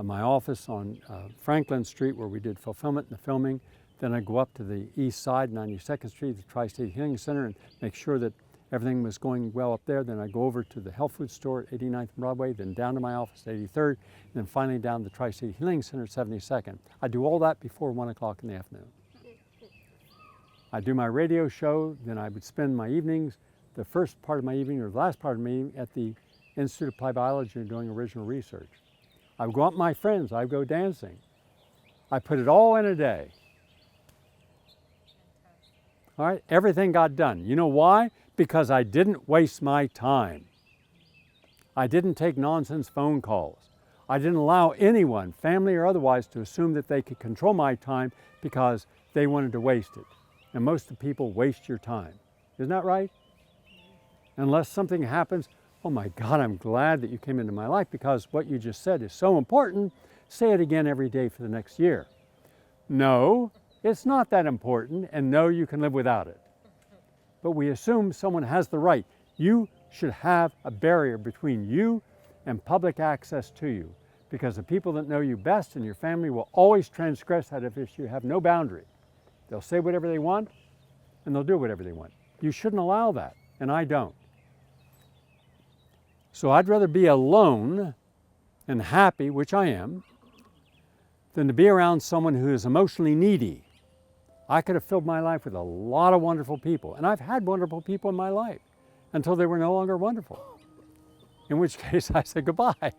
my office on Franklin Street where we did fulfillment and the filming. Then I'd go up to the east side, 92nd Street, the Tri-State Healing Center, and make sure that everything was going well up there. Then I'd go over to the health food store at 89th and Broadway, then down to my office at 83rd, and then finally down to the Tri-State Healing Center at 72nd. I'd do all that before 1 o'clock in the afternoon. I'd do my radio show, then I would spend my evenings, the first part of my evening or the last part of my evening at the Institute of Applied Biology doing original research. I would go out with my friends, I'd go dancing. I put it all in a day. All right, everything got done. You know why? Because I didn't waste my time. I didn't take nonsense phone calls. I didn't allow anyone, family or otherwise, to assume that they could control my time because they wanted to waste it. And most of the people waste your time. Isn't that right? Unless something happens, oh my God, I'm glad that you came into my life because what you just said is so important. Say it again every day for the next year. No, it's not that important, and no, you can live without it. But we assume someone has the right. You should have a barrier between you and public access to you, because the people that know you best and your family will always transgress that if you have no boundary. They'll say whatever they want, and they'll do whatever they want. You shouldn't allow that, and I don't. So I'd rather be alone and happy, which I am, than to be around someone who is emotionally needy. I could have filled my life with a lot of wonderful people, and I've had wonderful people in my life until they were no longer wonderful, in which case I said goodbye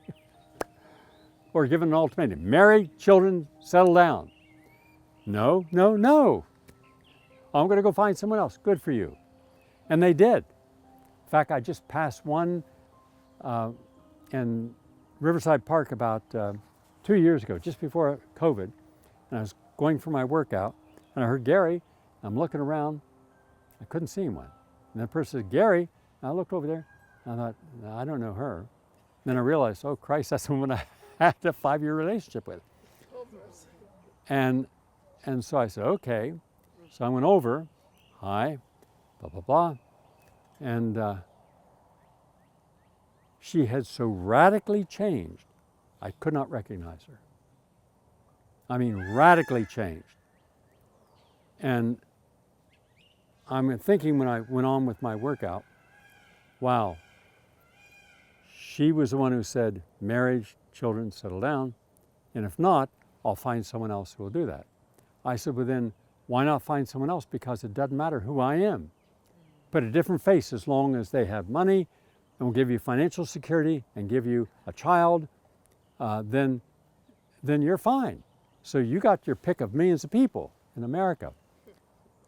or given an ultimatum. Marry, children, settle down. No, no, no. I'm going to go find someone else. Good for you. And they did. In fact, I just passed one in Riverside Park about 2 years ago, just before COVID, and I was going for my workout, and I heard Gary. I'm looking around. I couldn't see anyone. And the person said, Gary. And I looked over there. And I thought, no, I don't know her. And then I realized, oh, Christ, that's the woman I had a 5-year relationship with. And so I said, okay. So I went over. Hi, blah, blah, blah. And she had so radically changed, I could not recognize her. I mean, radically changed. And I'm thinking when I went on with my workout, wow, she was the one who said, marriage, children, settle down. And if not, I'll find someone else who will do that. I said, well then, why not find someone else? Because it doesn't matter who I am. Put a different face as long as they have money and will give you financial security and give you a child, then you're fine. So you got your pick of millions of people in America.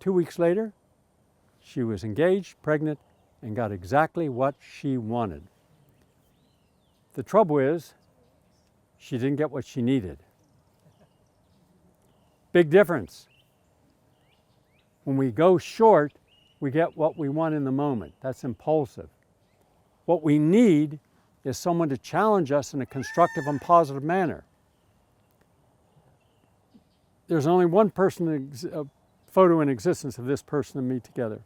2 weeks later, she was engaged, pregnant, and got exactly what she wanted. The trouble is, she didn't get what she needed. Big difference. When we go short, we get what we want in the moment. That's impulsive. What we need is someone to challenge us in a constructive and positive manner. There's only one person, a photo in existence of this person and me together.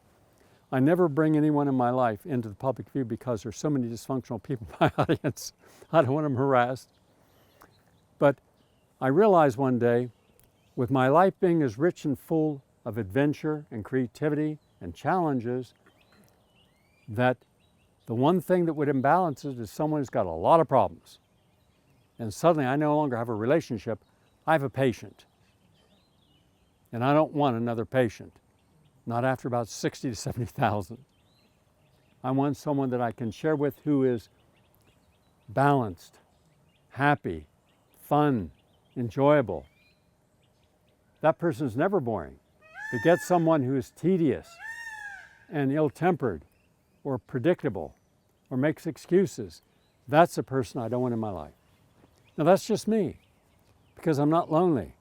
I never bring anyone in my life into the public view because there's so many dysfunctional people in my audience. I don't want them harassed. But I realized one day, with my life being as rich and full of adventure and creativity and challenges, that the one thing that would imbalance it is someone who's got a lot of problems. And suddenly I no longer have a relationship, I have a patient. And I don't want another patient, not after about 60 to 70,000. I want someone that I can share with who is balanced, happy, fun, enjoyable. That person is never boring. But get someone who is tedious and ill-tempered or predictable or makes excuses. That's the person I don't want in my life. Now that's just me, because I'm not lonely.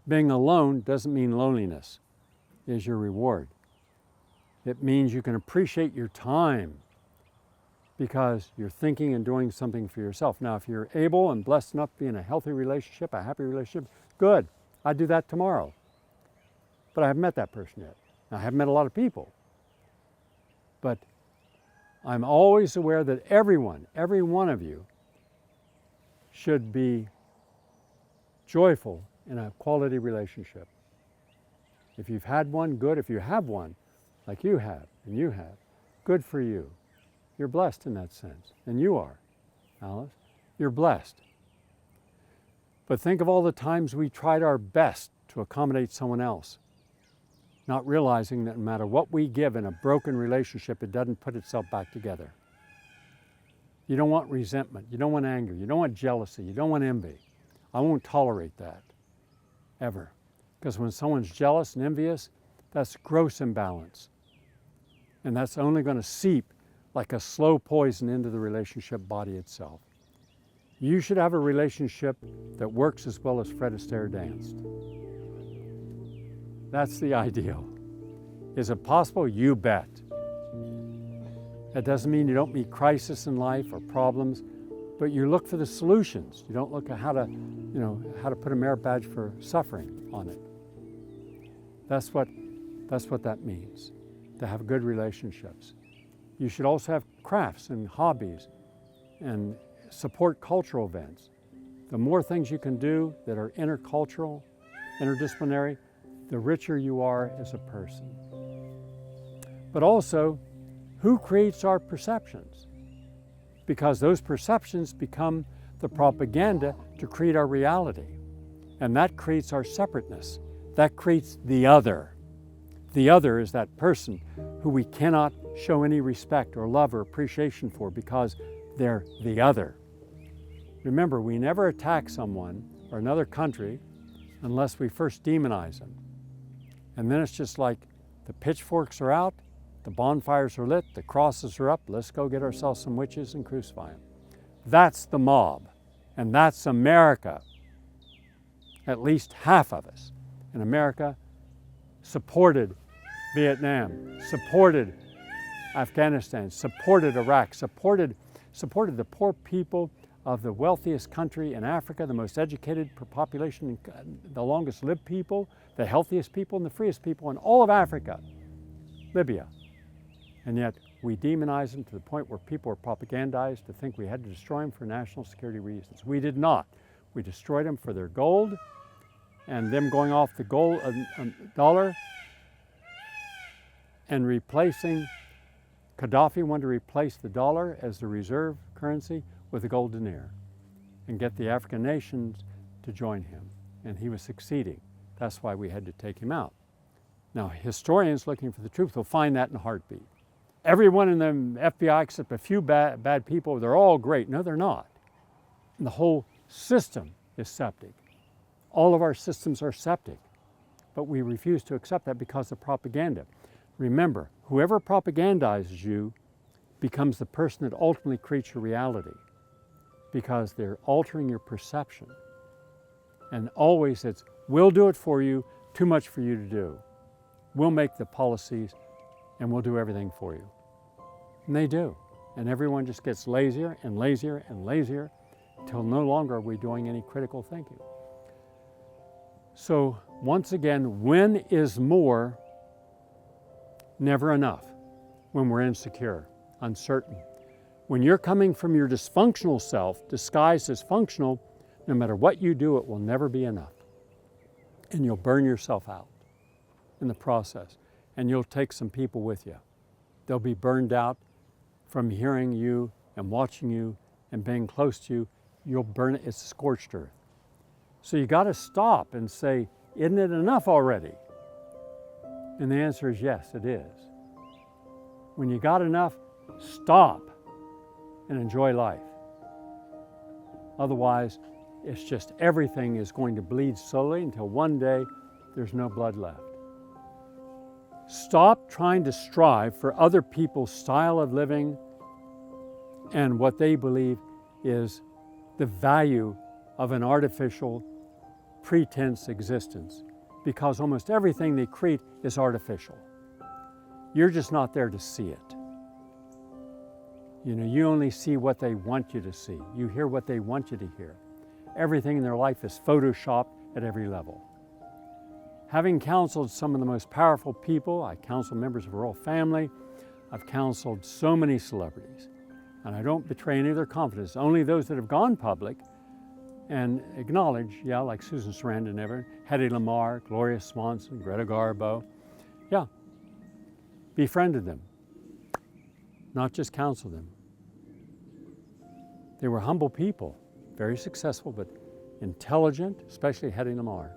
Being alone doesn't mean loneliness is your reward. It means you can appreciate your time because you're thinking and doing something for yourself. Now, if you're able and blessed enough to be in a healthy relationship, a happy relationship, good. I'd do that tomorrow. but I haven't met that person yet. I haven't met a lot of people. But I'm always aware that everyone, every one of you, should be joyful in a quality relationship. If you've had one, good. If you have one, like you have, and you have, good for you. You're blessed in that sense. And you are, Alice. You're blessed. But think of all the times we tried our best to accommodate someone else, not realizing that no matter what we give in a broken relationship, it doesn't put itself back together. You don't want resentment. You don't want anger. You don't want jealousy. You don't want envy. I won't tolerate that, ever. Because when someone's jealous and envious, that's gross imbalance. And that's only going to seep like a slow poison into the relationship body itself. You should have a relationship that works as well as Fred Astaire danced. That's the ideal. Is it possible? You bet. That doesn't mean you don't meet crisis in life or problems, but you look for the solutions. You don't look at how to put a merit badge for suffering on it. That's what that means, to have good relationships. You should also have crafts and hobbies and support cultural events. The more things you can do that are intercultural, interdisciplinary, the richer you are as a person. But also, who creates our perceptions? Because those perceptions become the propaganda to create our reality. And that creates our separateness. That creates the other. The other is that person who we cannot show any respect or love or appreciation for because they're the other. Remember, we never attack someone or another country unless we first demonize them. And then it's just like the pitchforks are out, the bonfires are lit, the crosses are up, let's go get ourselves some witches and crucify them. That's the mob, and that's America. At least half of us in America supported Vietnam, supported Afghanistan, supported Iraq, supported the poor people of the wealthiest country in Africa, the most educated per population, the longest lived people, the healthiest people, and the freest people in all of Africa, Libya. And yet we demonize them to the point where people are propagandized to think we had to destroy them for national security reasons. We did not. We destroyed them for their gold, and them going off the gold dollar and replacing, Gaddafi wanted to replace the dollar as the reserve currency with the gold denier and get the African nations to join him. And he was succeeding. That's why we had to take him out. Now, historians looking for the truth will find that in a heartbeat. Everyone in the FBI except a few bad people, they're all great. No, they're not. And the whole system is septic. All of our systems are septic. But we refuse to accept that because of propaganda. Remember, whoever propagandizes you becomes the person that ultimately creates your reality, because they're altering your perception. And always it's, we'll do it for you, too much for you to do. We'll make the policies and we'll do everything for you. And they do. And everyone just gets lazier and lazier and lazier until no longer are we doing any critical thinking. So once again, when is more never enough? When we're insecure, uncertain. When you're coming from your dysfunctional self, disguised as functional, no matter what you do, it will never be enough. And you'll burn yourself out in the process. And you'll take some people with you. They'll be burned out from hearing you and watching you and being close to you. You'll burn it, it's scorched earth. So you got to stop and say, isn't it enough already? And the answer is yes, it is. When you got enough, stop and enjoy life. Otherwise, it's just everything is going to bleed slowly until one day there's no blood left. Stop trying to strive for other people's style of living and what they believe is the value of an artificial pretense existence, because almost everything they create is artificial. You're just not there to see it. You know, you only see what they want you to see. You hear what they want you to hear. Everything in their life is photoshopped at every level. Having counseled some of the most powerful people, I counsel members of the royal family, I've counseled so many celebrities, and I don't betray any of their confidence, only those that have gone public and acknowledge, yeah, like Susan Sarandon, ever, Hedy Lamarr, Gloria Swanson, Greta Garbo, yeah, befriended them, not just counseled them. They were humble people, very successful, but intelligent, especially Hedy Lamarr,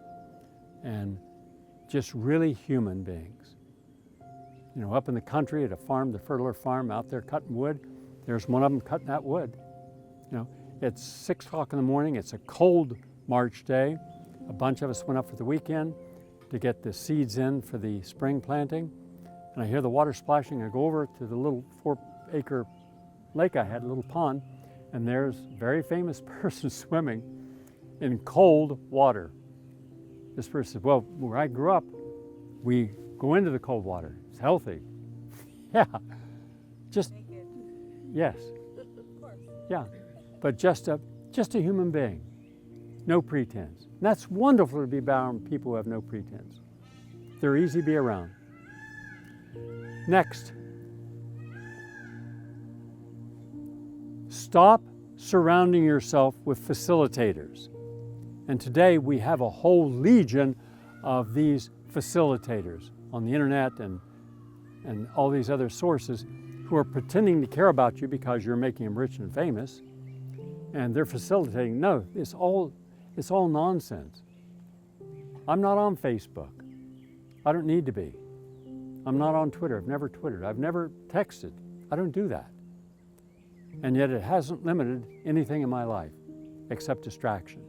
and just really human beings. You know, up in the country at a farm, the Fertler Farm, out there cutting wood, there's one of them cutting that wood. You know, it's 6 o'clock in the morning, it's a cold March day. A bunch of us went up for the weekend to get the seeds in for the spring planting. And I hear the water splashing. I go over to the little 4-acre lake I had, a little pond, and there's a very famous person swimming in cold water. This person says, well, where I grew up, we go into the cold water. It's healthy. Yeah, just, Naked. yes, Of course. yeah, but just a human being, no pretense. And that's wonderful to be around people who have no pretense. They're easy to be around. Next, stop surrounding yourself with facilitators. And today we have a whole legion of these facilitators on the internet and all these other sources who are pretending to care about you because you're making them rich and famous, and they're facilitating. No, it's all nonsense. I'm not on Facebook. I don't need to be. I'm not on Twitter. I've never Twittered. I've never texted. I don't do that. And yet it hasn't limited anything in my life except distraction.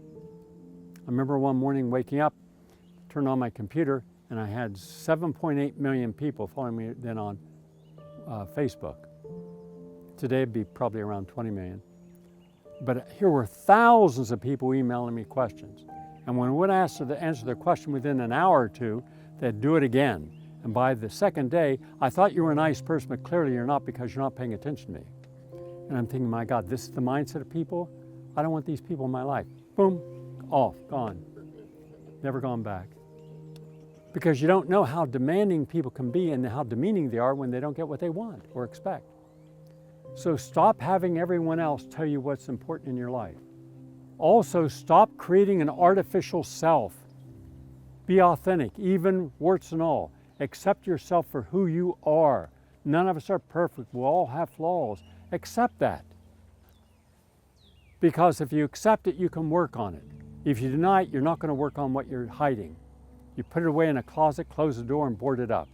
I remember one morning waking up, turned on my computer, and I had 7.8 million people following me then on Facebook. Today it'd be probably around 20 million. But here were thousands of people emailing me questions. And when I would answer their question within an hour or two, they'd do it again. And by the second day, I thought you were a nice person, but clearly you're not because you're not paying attention to me. And I'm thinking, my God, this is the mindset of people? I don't want these people in my life. Boom, off, gone. Never gone back. Because you don't know how demanding people can be and how demeaning they are when they don't get what they want or expect. So stop having everyone else tell you what's important in your life. Also, stop creating an artificial self. Be authentic, even warts and all. Accept yourself for who you are. None of us are perfect. We'll all have flaws. Accept that. Because if you accept it, you can work on it. If you deny it, you're not going to work on what you're hiding. You put it away in a closet, close the door, and board it up.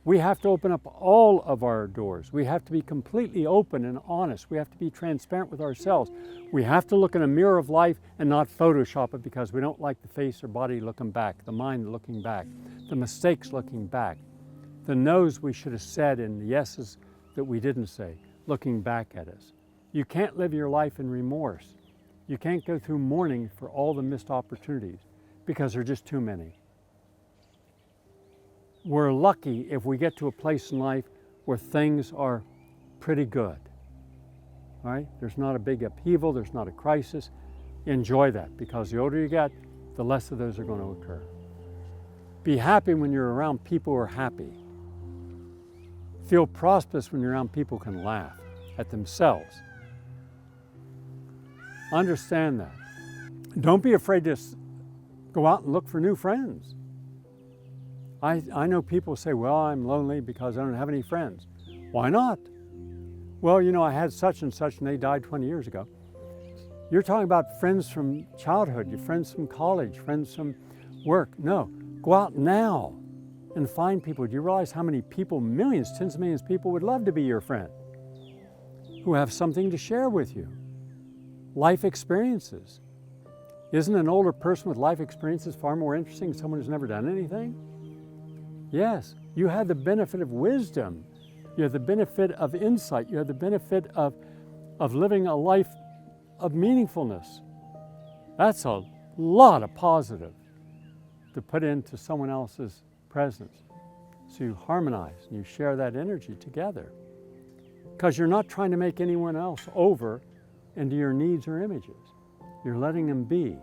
We have to open up all of our doors. We have to be completely open and honest. We have to be transparent with ourselves. We have to look in a mirror of life and not Photoshop it because we don't like the face or body looking back, the mind looking back, the mistakes looking back, the no's we should have said and the yeses that we didn't say looking back at us. You can't live your life in remorse. You can't go through mourning for all the missed opportunities because there are just too many. We're lucky if we get to a place in life where things are pretty good. All right? There's not a big upheaval, there's not a crisis. Enjoy that because the older you get, the less of those are going to occur. Be happy when you're around people who are happy. Feel prosperous when you're around people who can laugh at themselves. Understand that. Don't be afraid to go out and look for new friends. I know people say, well, I'm lonely because I don't have any friends. Why not? Well, you know, I had such and such and they died 20 years ago. You're talking about friends from childhood, your friends from college, friends from work. No, go out now and find people. Do you realize how many people, millions, tens of millions of people would love to be your friend, who have something to share with you? Life experiences. Isn't an older person with life experiences far more interesting than someone who's never done anything? Yes, you have the benefit of wisdom. You have the benefit of insight. You have the benefit of living a life of meaningfulness. That's a lot of positive to put into someone else's presence. So you harmonize and you share that energy together. Because you're not trying to make anyone else over into your needs or images. You're letting them be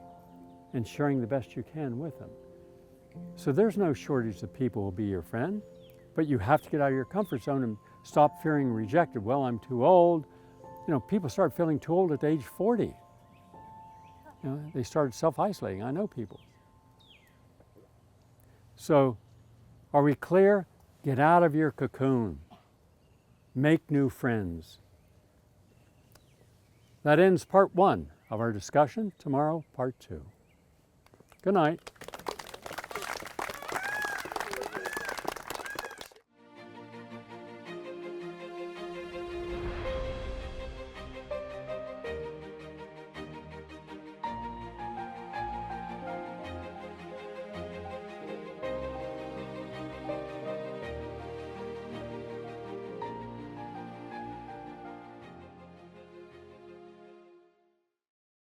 and sharing the best you can with them. So there's no shortage of people who will be your friend, but you have to get out of your comfort zone and stop fearing rejected. Well, I'm too old. You know, people start feeling too old at age 40. You know, they started self-isolating. I know people. So, are we clear? Get out of your cocoon. Make new friends. That ends part 1 of our discussion. Tomorrow, part 2. Good night.